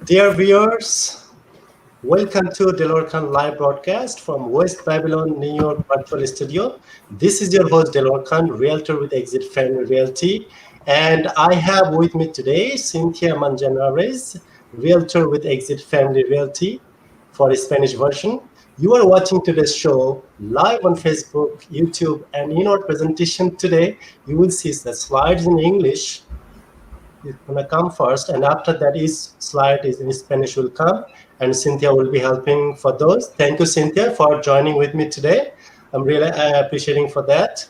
Dear viewers, welcome to Deloar live broadcast from West Babylon, New York virtual studio. This is your host Deloar Khan, Realtor with Exit Family Realty. And I have with me today Shintia Manzanares, Realtor with Exit Family Realty for the Spanish version. You are watching today's show live on Facebook, YouTube, and in our presentation today, you will see the slides in English. It's gonna come first, and after that is slide is in Spanish will come, and Cynthia will be helping for those. Thank you, Cynthia, for joining with me today. I'm really appreciating for that.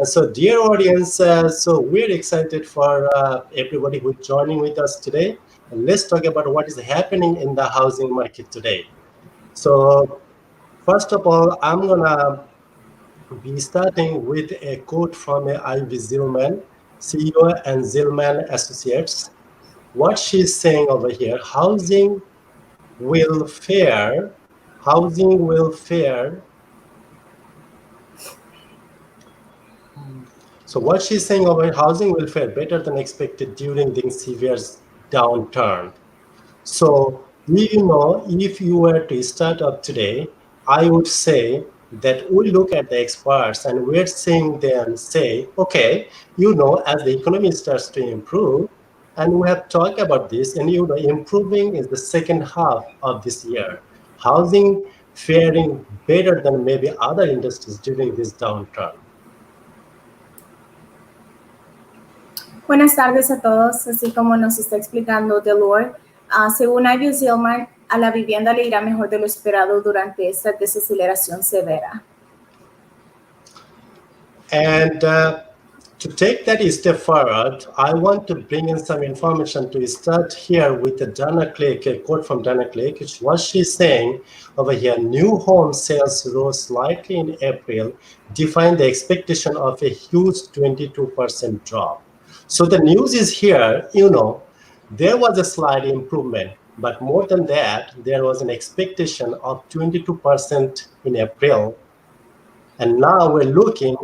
So, dear audience, so we're excited for everybody who's joining with us today. And let's talk about what is happening in the housing market today. So, first of all, I'm gonna be starting with a quote from Ivy Zillman, CEO and Zillman Associates. What she's saying over here, will fare, housing will fare. So what she's saying over here, housing will fare better than expected during the severe downturn. So, if you were to start up today, I would say that we look at the experts and we're seeing them say, okay, as the economy starts to improve, and we have talked about this, and improving is the second half of this year. Housing faring better than maybe other industries during this downturn. Buenas tardes a todos, así como nos está explicando Deloar. Según Ivy Zillman, a la vivienda le irá mejor de lo esperado durante esta desaceleración severa. And to take that a step forward, I want to bring in some information to start here with Dana Click, a quote from Dana Click, which what she's saying over here, new home sales rose slightly in April, defying the expectation of a huge 22% drop. So the news is here, there was a slight improvement, but more than that, there was an expectation of 22% in April. And now we're looking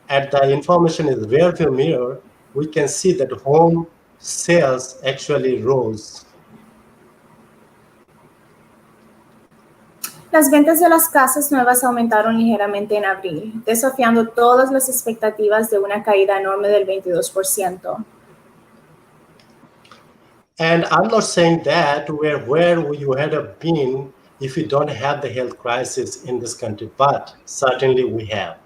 at the information in the rearview mirror, we can see that home sales actually rose. Las ventas de las casas nuevas aumentaron ligeramente en abril, desafiando todas las expectativas de una caída enorme del 22%. And I'm not saying that where you had been if you don't have the health crisis in this country, but certainly we have.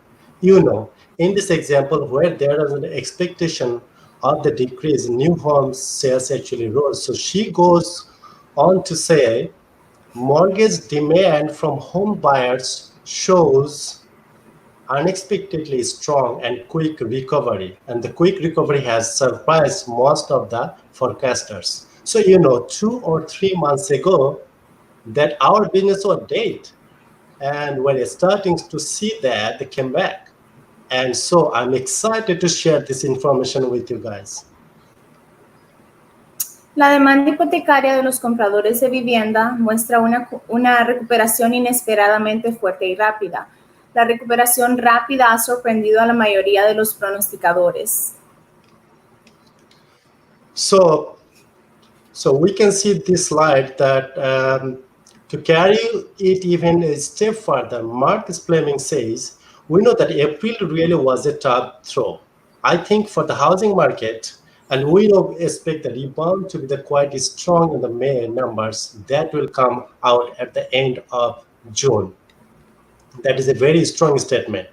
In this example, where there is an expectation of the decrease, new home sales actually rose. So she goes on to say, mortgage demand from home buyers shows unexpectedly strong and quick recovery. And the quick recovery has surprised most of the forecasters. So, 2 or 3 months ago, that our business was dead. And we're starting to see that they came back. And so I'm excited to share this information with you guys. La demanda hipotecaria de los compradores de vivienda muestra una recuperación inesperadamente fuerte y rápida. La recuperación rápida ha sorprendido a la mayoría de los pronosticadores. So we can see this slide that to carry it even a step further, Marcus Fleming says, we know that April really was a tough throw. I think for the housing market, and we expect the rebound to be quite strong in the May numbers that will come out at the end of June. That is a very strong statement.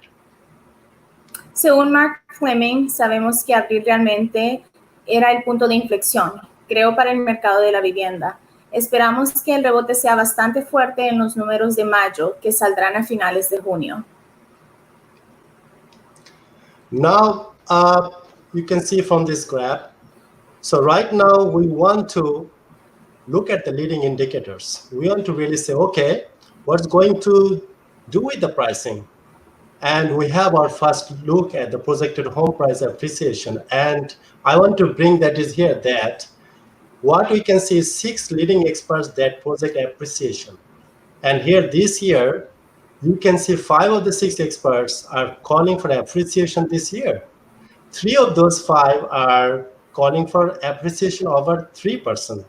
Según Mark Fleming, sabemos que abril realmente era el punto de inflexión, creo, para el mercado de la vivienda. Esperamos que el rebote sea bastante fuerte en los números de mayo, que saldrán a finales de junio. Now, you can see from this graph. So right now, we want to look at the leading indicators. We want to really say, okay, what's going to do with the pricing? And we have our first look at the projected home price appreciation. And I want to bring that is here that what we can see is 6 leading experts that project appreciation. And here this year, you can see 5 of the 6 experts are calling for appreciation this year. 3 of those 5 are calling for appreciation over 3%.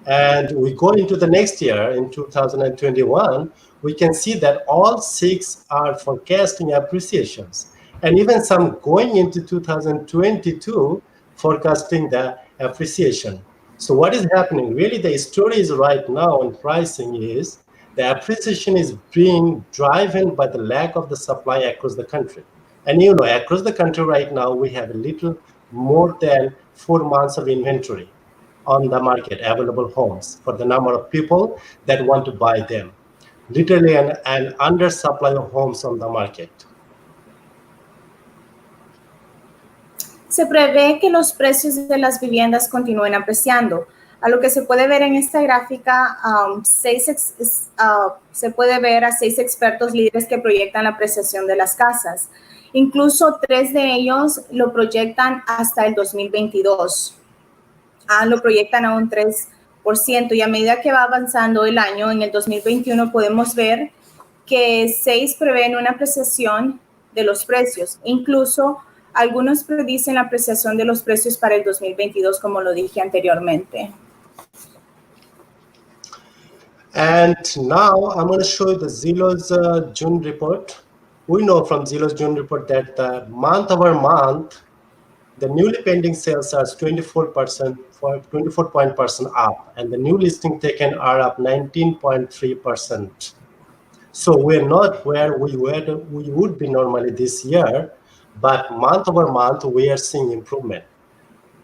And we go into the next year in 2021, we can see that all six are forecasting appreciations. And even some going into 2022 forecasting the appreciation. So what is happening? Really, the story is right now on pricing is the appreciation is being driven by the lack of the supply across the country. And across the country right now, we have a little more than 4 months of inventory on the market, available homes for the number of people that want to buy them. Literally an undersupply of homes on the market. Se prevé que los precios de las viviendas continúen apreciando. A lo que se puede ver en esta gráfica, se puede ver a 6 expertos líderes que proyectan la apreciación de las casas. Incluso 3 de ellos lo proyectan hasta el 2022. Lo proyectan a un 3%, y a medida que va avanzando el año, en el 2021 podemos ver que 6 prevén una apreciación de los precios. Incluso algunos predicen la apreciación de los precios para el 2022, como lo dije anteriormente. And now I'm going to show you the Zillow's June report. We know from Zillow's June report that month over month, the newly pending sales are 24% for 24% up, and the new listing taken are up 19.3%. So we're not where we would be normally this year, but month over month we are seeing improvement,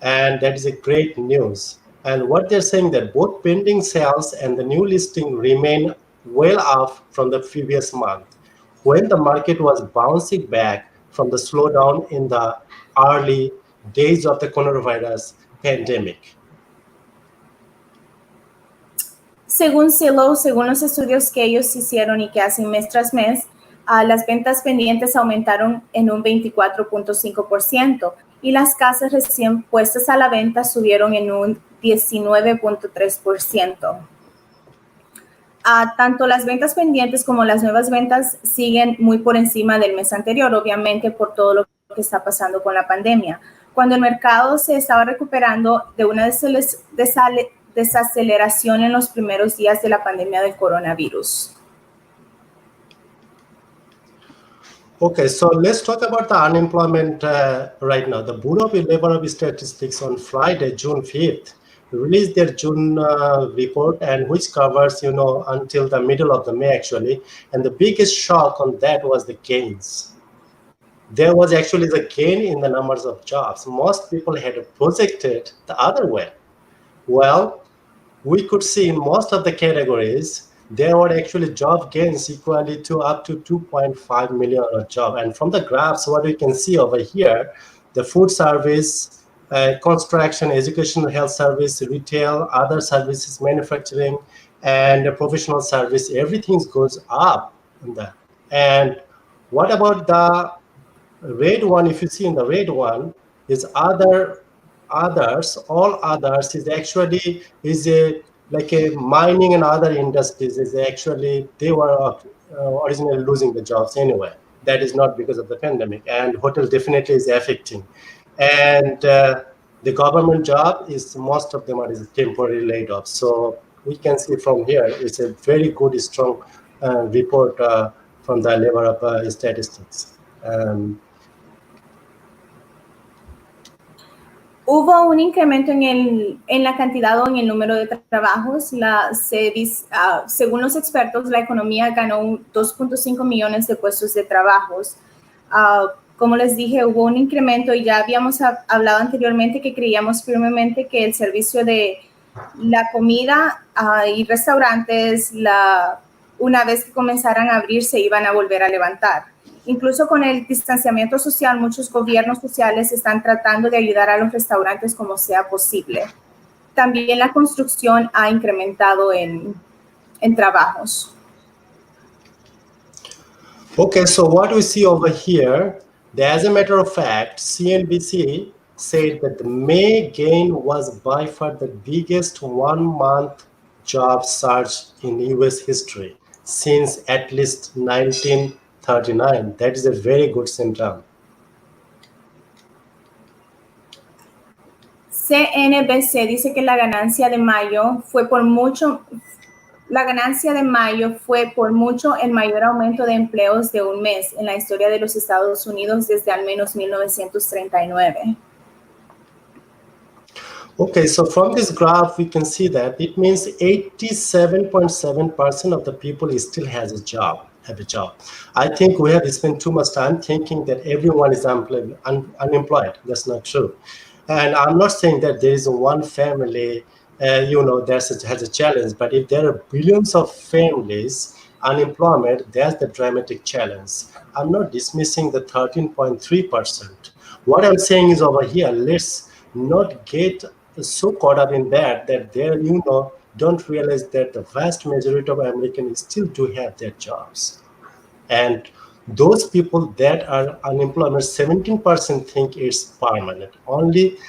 and that is a great news. And what they're saying that both pending sales and the new listing remain well off from the previous month, when the market was bouncing back from the slowdown in the early days of the coronavirus pandemic. Según Zillow, según los estudios que ellos hicieron y que hacen mes tras mes, las ventas pendientes aumentaron en un 24.5%, y las casas recién puestas a la venta subieron en un 19.3%. Tanto las ventas pendientes como las nuevas ventas siguen muy por encima del mes anterior, obviamente por todo lo que está pasando con la pandemia. Cuando el mercado se estaba recuperando de una desaceleración en los primeros días de la pandemia del coronavirus. Okay, so let's talk about the unemployment right now. The Bureau of Labor Statistics on Friday, June 5th, released their June report, and which covers, until the middle of the May actually. And the biggest shock on that was the gains. There was actually the gain in the numbers of jobs. Most people had projected the other way. Well, we could see in most of the categories, there were actually job gains equally to up to 2.5 million job. And from the graphs, what we can see over here, the food service, construction, education, health service, retail, other services, manufacturing, and professional service, everything goes up in that. And what about the red one? If you see in the red one, is others, all others is actually like a mining and other industries is actually, they were originally losing the jobs anyway. That is not because of the pandemic, and hotel definitely is affecting. And the government job is, most of them are temporary laid off. So we can see from here, it's a very good, strong report from the labor statistics. Hubo un incremento en la cantidad o en el número de trabajos. Según los expertos, la economía ganó 2.5 millones de puestos de trabajos. Como les dije, hubo un incremento, y ya habíamos hablado anteriormente que creíamos firmemente que el servicio de la comida y restaurantes, una vez que comenzaran a abrir, se iban a volver a levantar. Incluso con el distanciamiento social, muchos gobiernos sociales están tratando de ayudar a los restaurantes como sea posible. También la construcción ha incrementado en trabajos. Okay, so what we see over here, as a matter of fact, CNBC said that the May gain was by far the biggest 1-month job surge in US history since at least 1939. That is a very good symptom. CNBC dice que la ganancia de mayo fue por mucho el mayor aumento de empleos de un mes en la historia de los Estados Unidos desde al menos 1939. Okay, so from this graph, we can see that it means 87.7% of the people still have a job. I think we have spent too much time thinking that everyone is unemployed. That's not true. And I'm not saying that there is one family, has a challenge, but if there are billions of families unemployment, that's the dramatic challenge. I'm not dismissing the 13.3%. What I'm saying is over here, let's not get so caught up in that they don't realize that the vast majority of Americans still do have their jobs. And those people that are unemployment, 17% think it's permanent, only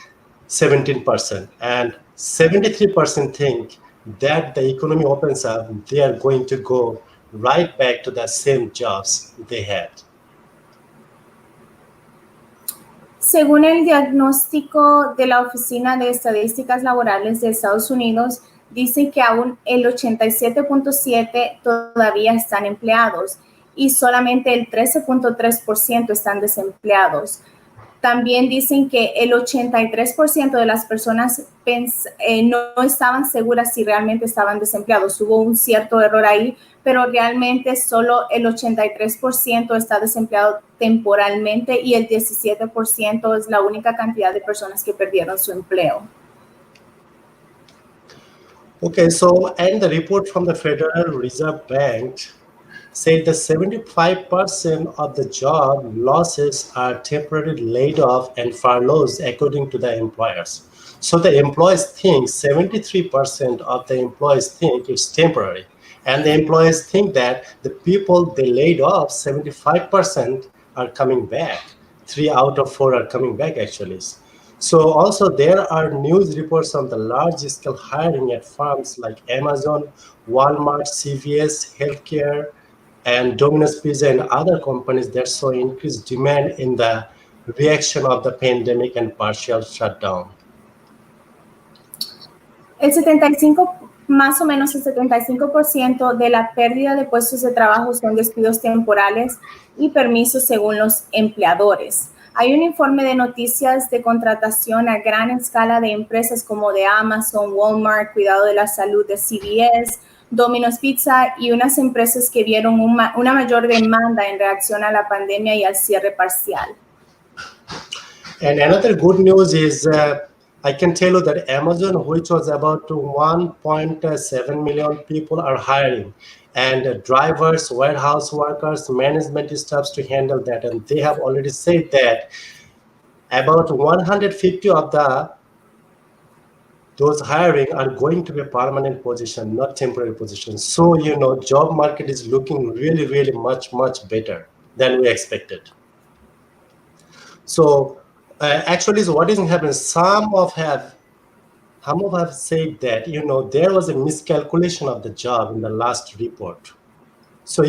17%. And 73% think that the economy opens up, they are going to go right back to the same jobs they had. Según el diagnóstico de la Oficina de Estadísticas Laborales de Estados Unidos, dice que aún el 87.7% todavía están empleados y solamente el 13.3% están desempleados. También dicen que el 83% de las personas no estaban seguras si realmente estaban desempleados. Hubo un cierto error ahí, pero realmente solo el 83% está desempleado temporalmente y el 17% es la única cantidad de personas que perdieron su empleo. Okay, so and the report from the Federal Reserve Bank said that 75% of the job losses are temporary laid off and furloughs according to the employers. So the employees think 73% of the employees think it's temporary. And the employees think that the people they laid off, 75% are coming back. 3 out of 4 are coming back actually. So also there are news reports on the large-scale hiring at firms like Amazon, Walmart, CVS, Healthcare, and Domino's Pizza and other companies that saw increased demand in the reaction of the pandemic and partial shutdown. Más o menos el 75% de la pérdida de puestos de trabajo son despidos temporales y permisos según los empleadores. Hay un informe de noticias de contratación a gran escala de empresas como de Amazon, Walmart, Cuidado de la Salud de CVS, Domino's Pizza y unas empresas que vieron una mayor demanda en reacción a la pandemia y al cierre parcial. And another good news is I can tell you that Amazon, which was about 1.7 million people, are hiring, and drivers, warehouse workers, management staffs to handle that. And they have already said that about 150 of those hiring are going to be a permanent position, not temporary positions. So, job market is looking really, really much, much better than we expected. So, actually, so what is happening? Some have said that there was a miscalculation of the job in the last report. So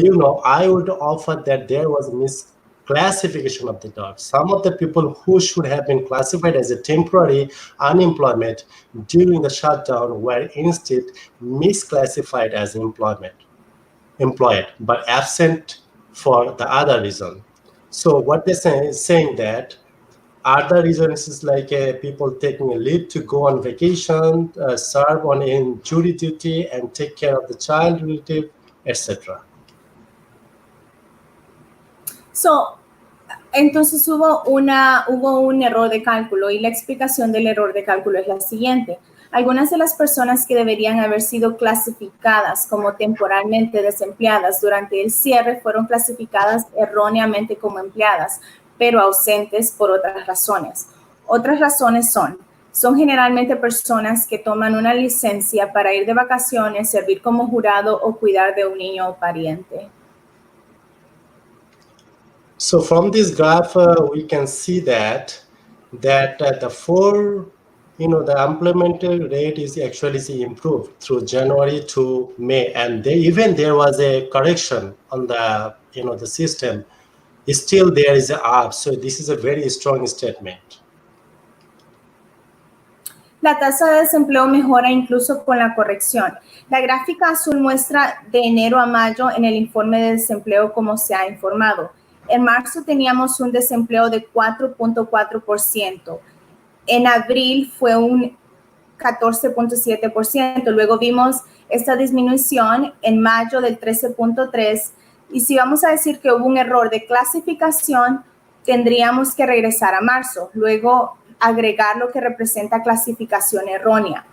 I would offer that there was a misclassification of the job. Some of the people who should have been classified as a temporary unemployment during the shutdown were instead misclassified as employed, but absent for the other reason. So what they're saying that other reasons is like people taking a leave to go on vacation, serve on in jury duty, and take care of the child relative, etc. Entonces hubo un error de cálculo y la explicación del error de cálculo es la siguiente. Algunas de las personas que deberían haber sido clasificadas como temporalmente desempleadas durante el cierre fueron clasificadas erróneamente como empleadas, pero ausentes por otras razones. Otras razones son generalmente personas que toman una licencia para ir de vacaciones, servir como jurado o cuidar de un niño o pariente. So from this graph, we can see that the employment rate is actually improved through January to May, and there was a correction on the the system. Still, there is a up. So this is a very strong statement. La tasa de desempleo mejora incluso con la corrección. La gráfica azul muestra de enero a mayo en el informe de desempleo como se ha informado. En marzo teníamos un desempleo de 4.4%. En abril fue un 14.7%. Luego vimos esta disminución en mayo del 13.3%. Y si vamos a decir que hubo un error de clasificación, tendríamos que regresar a marzo. Luego agregar lo que representa clasificación errónea.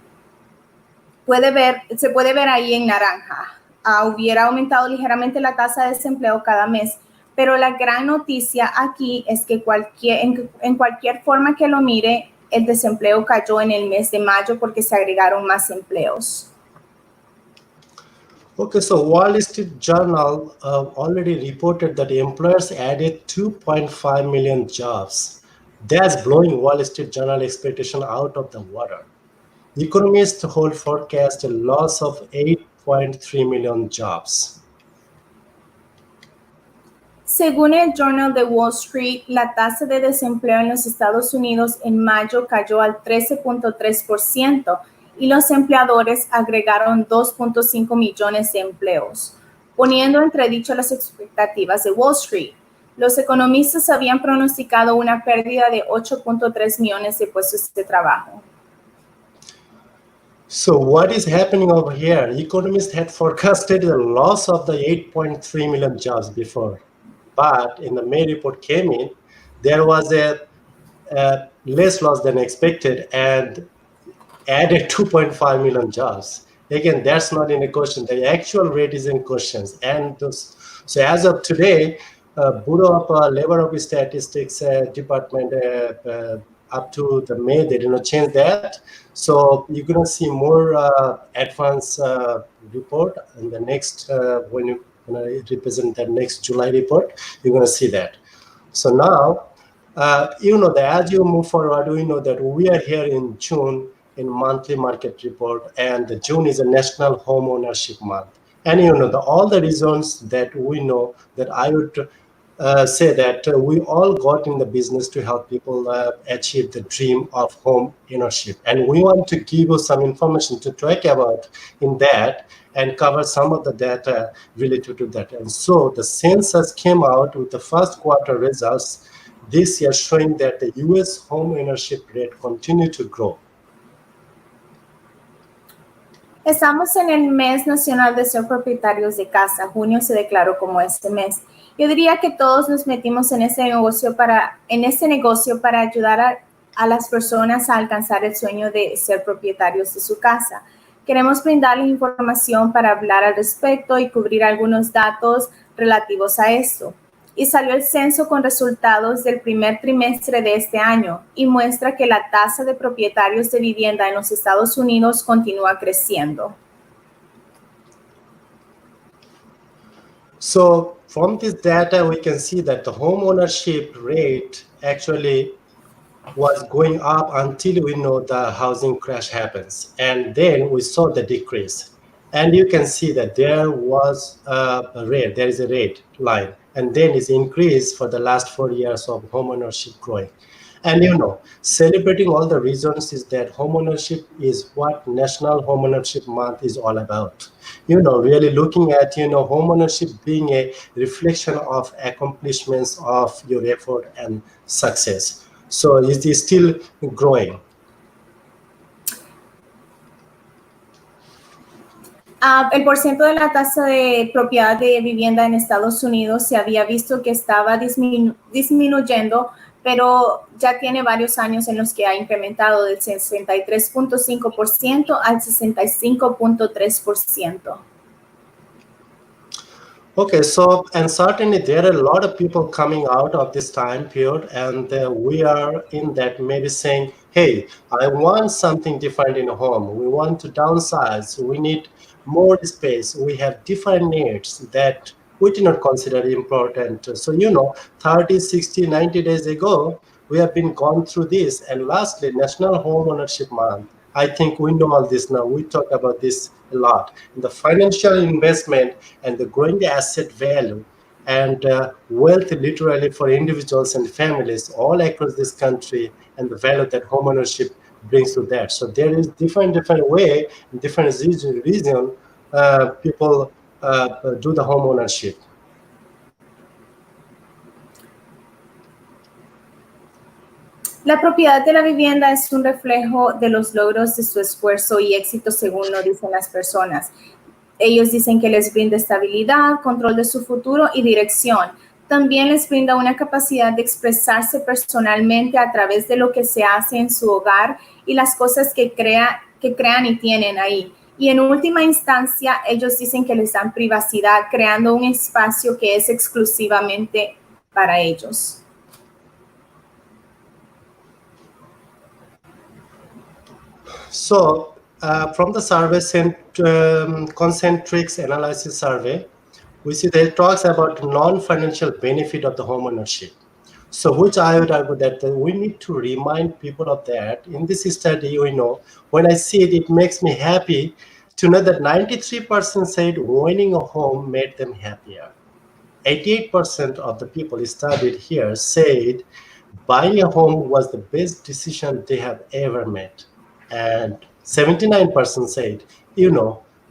Se puede ver ahí en naranja. Hubiera aumentado ligeramente la tasa de desempleo cada mes, pero la gran noticia aquí es que en cualquier forma que lo mire, el desempleo cayó en el mes de mayo porque se agregaron más empleos. Okay, so Wall Street Journal already reported that employers added 2.5 million jobs. That's blowing Wall Street Journal expectation out of the water. Economists hold forecast a loss of 8.3 million jobs. Según el Journal de Wall Street, la tasa de desempleo en los Estados Unidos en mayo cayó al 13.3% y los empleadores agregaron 2.5 millones de empleos, poniendo entredicho las expectativas de Wall Street. Los economistas habían pronosticado una pérdida de 8.3 millones de puestos de trabajo. So what is happening over here? Economists had forecasted the loss of the 8.3 million jobs before, but in the May report came in, there was a less loss than expected and added 2.5 million jobs. Again, that's not in a question. The actual rate is in questions. And so as of today, Bureau of Labor of Statistics Department up to the May, they did not change that. So you're going to see more advanced report in the next, when you represent that next July report, you're going to see that. So now, you know that as you move forward, we know that we are here in June in monthly market report, and June is a National Home Ownership Month. And you know all the reasons that we know that I would say that we all got in the business to help people achieve the dream of home ownership, and we want to give you some information to talk about in that and cover some of the data related to that. And so the census came out with the first quarter results this year showing that the U.S. home ownership rate continued to grow. Estamos en el mes nacional de ser propietarios de casa. Junio se declaró como este mes. Yo diría que todos nos metimos en este negocio para ayudar a las personas a alcanzar el sueño de ser propietarios de su casa. Queremos brindarles información para hablar al respecto y cubrir algunos datos relativos a esto. Y salió el censo con resultados del primer trimestre de este año y muestra que la tasa de propietarios de vivienda en los Estados Unidos continúa creciendo. So from this data, we can see that the home ownership rate actually was going up until we know the housing crash happens. And then we saw the decrease. And you can see that there was there is a rate line. And then it's increased for the last 4 years of homeownership growing. And celebrating all the reasons is that homeownership is what National Homeownership Month is all about. Really looking at, homeownership being a reflection of accomplishments of your effort and success. So it is still growing. El porcentaje de la tasa de propiedad de vivienda en Estados Unidos se había visto que estaba disminuyendo, pero ya tiene varios años en los que ha incrementado del 63.5% al 65.3%. Okay, so, and certainly there are a lot of people coming out of this time period, and we are in that maybe saying, hey, I want something different in a home. We want to downsize. We need more space. We have different needs that we did not consider important. So, 30, 60, 90 days ago, we have been gone through this. And lastly, National Home Ownership Month. I think we know all this now. We talk about this a lot. The financial investment and the growing asset value and wealth literally for individuals and families all across this country, and the value that homeownership brings to that. So there is different way, different reason people do the home ownership. La propiedad de la vivienda es un reflejo de los logros de su esfuerzo y éxito, según lo dicen las personas. Ellos dicen que les brinda estabilidad, control de su futuro y dirección. También les brinda una capacidad de expresarse personalmente a través de lo que se hace en su hogar y las cosas que crean y tienen ahí. Y en última instancia, ellos dicen que les dan privacidad, creando un espacio que es exclusivamente para ellos. So from the survey concentrics analysis survey, we see that it talks about non-financial benefit of the home ownership. So which I would argue that we need to remind people of that. In this study, when I see it, it makes me happy to know that 93% said owning a home made them happier. 88% of the people studied here said buying a home was the best decision they have ever made. And 79% said,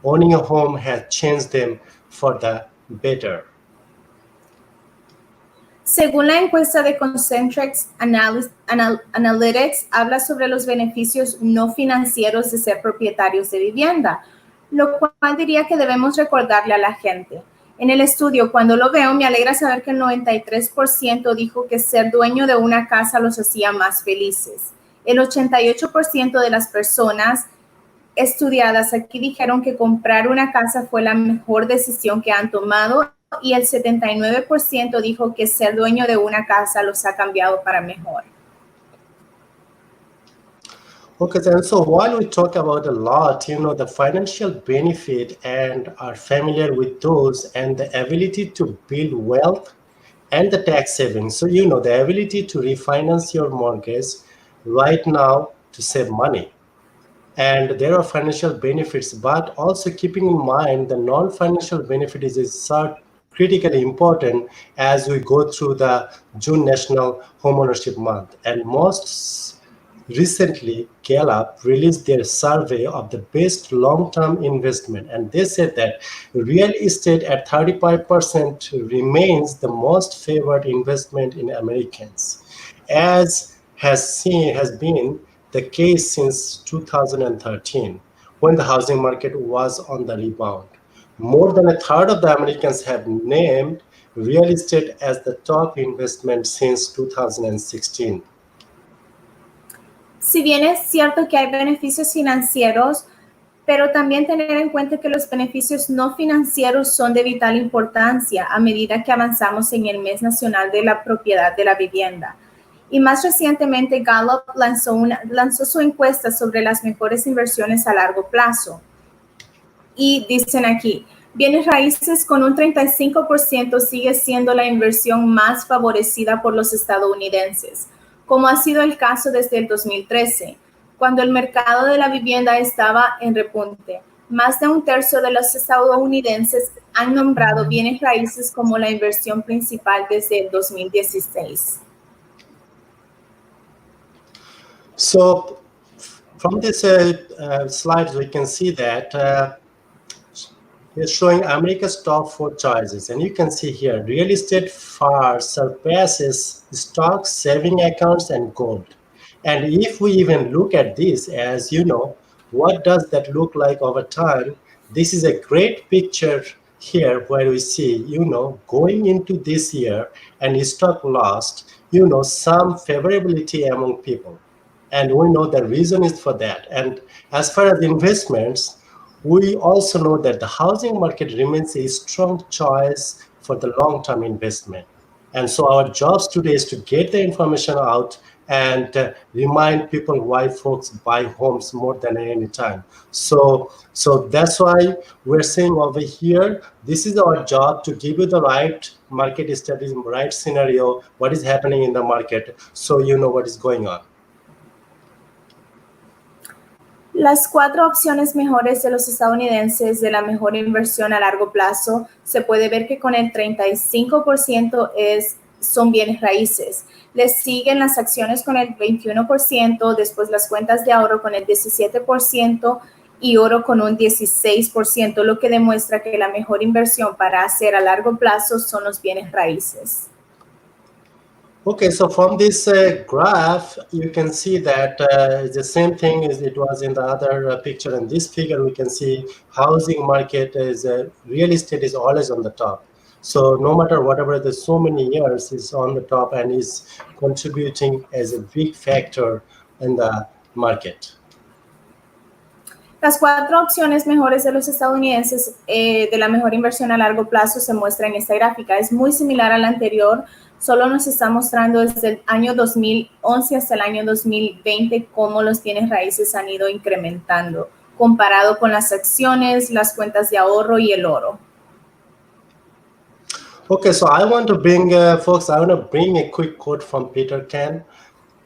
owning a home has changed them for the better. Según la encuesta de Concentrics Analytics, habla sobre los beneficios no financieros de ser propietarios de vivienda, lo cual diría que debemos recordarle a la gente. En el estudio, cuando lo veo, me alegra saber que el 93% dijo que ser dueño de una casa los hacía más felices. El 88% de las personas estudiadas aquí dijeron que comprar una casa fue la mejor decisión que han tomado y el 79% dijo que ser dueño de una casa los ha cambiado para mejor. Okay, and so while we talk about a lot, the financial benefit and are familiar with those and the ability to build wealth and the tax savings. So, the ability to refinance your mortgage right now to save money. And there are financial benefits, but also keeping in mind the non-financial benefit is critically important as we go through the June National Homeownership Month. And most recently, Gallup released their survey of the best long-term investment, and they said that real estate at 35% remains the most favored investment in Americans, as has been the case since 2013, when the housing market was on the rebound. More than a third of the Americans have named real estate as the top investment since 2016. Si bien es cierto que hay beneficios financieros, pero también tener en cuenta que los beneficios no financieros son de vital importancia a medida que avanzamos en el Mes Nacional de la Propiedad de la Vivienda. Y más recientemente, Gallup lanzó su encuesta sobre las mejores inversiones a largo plazo. Y dicen aquí, bienes raíces con un 35% sigue siendo la inversión más favorecida por los estadounidenses, como ha sido el caso desde el 2013, cuando el mercado de la vivienda estaba en repunte. Más de un tercio de los estadounidenses han nombrado bienes raíces como la inversión principal desde el 2016. So from this slides, we can see that it's showing America's top 4 choices. And you can see here, real estate far surpasses stocks, saving accounts, and gold. And if we even look at this as, what does that look like over time? This is a great picture here where we see, going into this year and stock lost, some favorability among people. And we know the reason is for that. And as far as investments, we also know that the housing market remains a strong choice for the long-term investment. And so our jobs today is to get the information out and remind people why folks buy homes more than any time. So that's why we're saying over here, this is our job to give you the right market studies, right scenario, what is happening in the market, so you know what is going on. Las 4 opciones mejores de los estadounidenses de la mejor inversión a largo plazo, se puede ver que con el 35% son bienes raíces. Le siguen las acciones con el 21%, después las cuentas de ahorro con el 17% y oro con un 16%, lo que demuestra que la mejor inversión para hacer a largo plazo son los bienes raíces. Okay, so from this graph, you can see that it's the same thing as it was in the other picture. In this figure, we can see housing market is real estate is always on the top. So no matter whatever, the so many years is on the top and is contributing as a big factor in the market. Las 4 opciones mejores de los estadounidenses de la mejor inversión a largo plazo se muestra en esta gráfica. Es muy similar a la anterior, solo nos está mostrando desde el año 2011 hasta el año 2020 cómo los bienes raíces han ido incrementando, comparado con las acciones, las cuentas de ahorro y el oro. Okay, so I want to bring, folks, I want to bring a quick quote from Peter Kahn.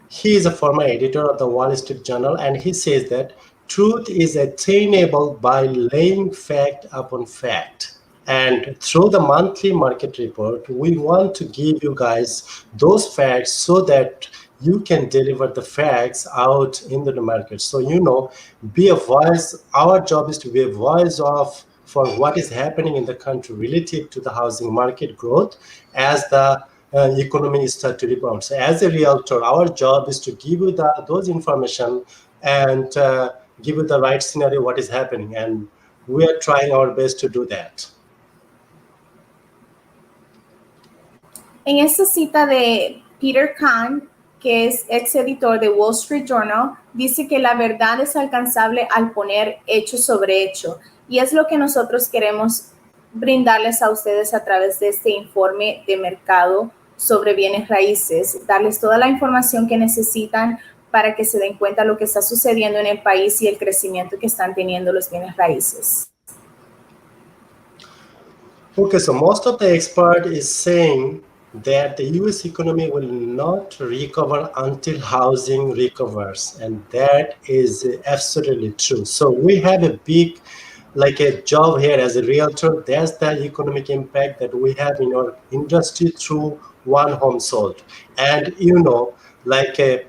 He is a former editor of the Wall Street Journal, and he says that truth is attainable by laying fact upon fact. And through the monthly market report, we want to give you guys those facts so that you can deliver the facts out into the market. So, be a voice. Our job is to be a voice of for what is happening in the country related to the housing market growth as the economy start to rebound. So as a realtor, our job is to give you those information and give you the right scenario, what is happening. And we are trying our best to do that. En esta cita de Peter Kahn, que es ex editor de Wall Street Journal, dice que la verdad es alcanzable al poner hecho sobre hecho. Y es lo que nosotros queremos brindarles a ustedes a través de este informe de mercado sobre bienes raíces, darles toda la información que necesitan para que se den cuenta lo que está sucediendo en el país y el crecimiento que están teniendo los bienes raíces. Okay, so most of the expert is saying that the US economy will not recover until housing recovers, and that is absolutely true. So we have a big like a job here as a realtor. That's the economic impact that we have in our industry through one home sold. And like a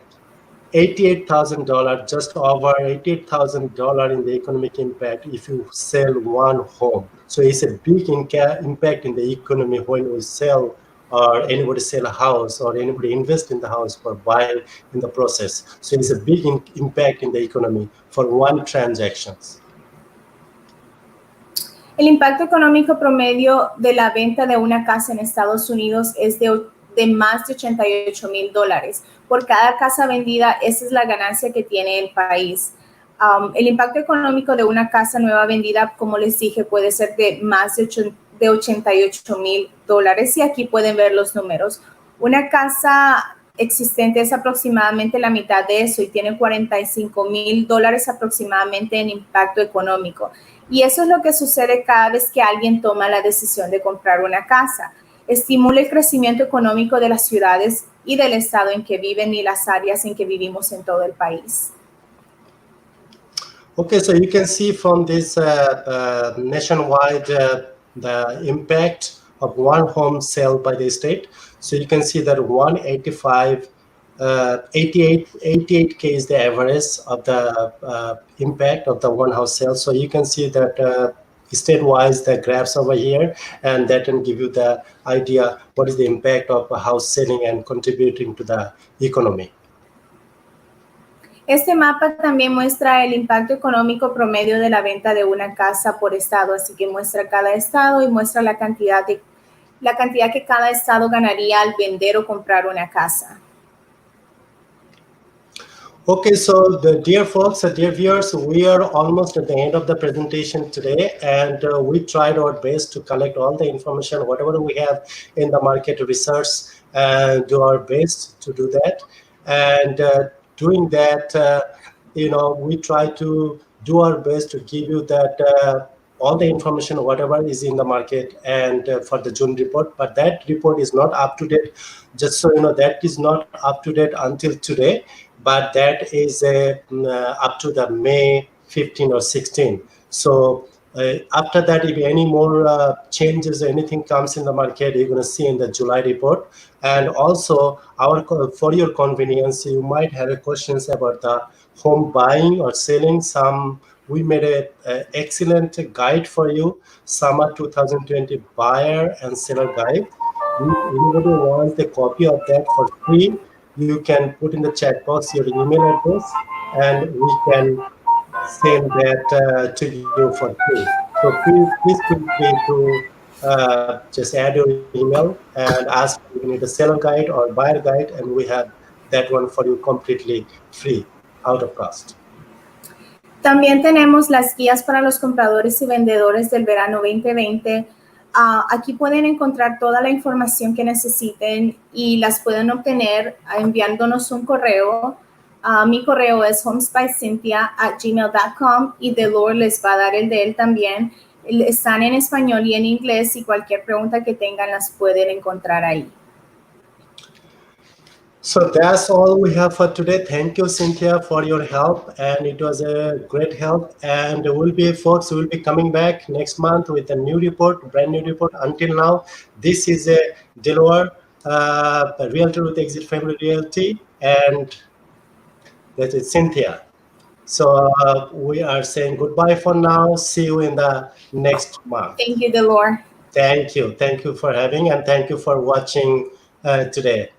$88,000, just over $88,000 in the economic impact if you sell one home. So it's a big impact in the economy when we sell or anybody sell a house or anybody invest in the house or buy in the process. So it's a big impact in the economy for one transactions. El impacto económico promedio de la venta de una casa en Estados Unidos es de más de $88,000. Por cada casa vendida, esa es la ganancia que tiene el país. El impacto económico de una casa nueva vendida, como les dije, puede ser de más de $88,000. Y aquí pueden ver los números. Una casa existente es aproximadamente la mitad de eso y tiene $45,000 aproximadamente en impacto económico. Y eso es lo que sucede cada vez que alguien toma la decisión de comprar una casa. Estimula el crecimiento económico de las ciudades y del estado en que viven y las áreas en que vivimos en todo el país. Okay, so you can see from this nationwide the impact of one home sale by the state. So you can see that 88K is the average of the impact of the one house sale. So you can see that state-wise the graphs over here, and that can give you the idea what is the impact of a house selling and contributing to the economy. Este mapa también muestra el impacto económico promedio de la venta de una casa por estado, así que muestra cada estado y muestra la cantidad que cada estado ganaría al vender o comprar una casa. Okay, so dear folks, dear viewers, we are almost at the end of the presentation today, and we tried our best to collect all the information, whatever we have in the market research, and do our best to do that. And doing that, we try to do our best to give you that all the information, whatever is in the market, and for the June report. But that report is not up to date. Just so you know, that is not up to date until today. But that is up to the May 15 or 16. So After that, if any more changes or anything comes in the market, you're going to see in the July report. And also, for your convenience, you might have a questions about the home buying or selling. We made a excellent guide for you, Summer 2020 Buyer and Seller Guide. If anybody wants a copy of that for free, you can put in the chat box your email address, and we can send that to you for free. So please feel free to just add your email and ask if you need a seller guide or buyer guide, and we have that one for you completely free, out of cost. También tenemos las guías para los compradores y vendedores del verano 2020. Aquí pueden encontrar toda la información que necesiten y las pueden obtener enviándonos un correo. Mi correo es homespycynthia@gmail.com y Deloar les va a dar el de él también. Están en español y en inglés y cualquier pregunta que tengan las pueden encontrar ahí. So that's all we have for today. Thank you, Cynthia, for your help, and it was a great help. And we'll be coming back next month with a new report, brand new report. Until now, this is a Deloar, a realtor with Exit Family Realty, and that is Cynthia. So we are saying goodbye for now. See you in the next month. Thank you, Deloar. Thank you for having, and thank you for watching today.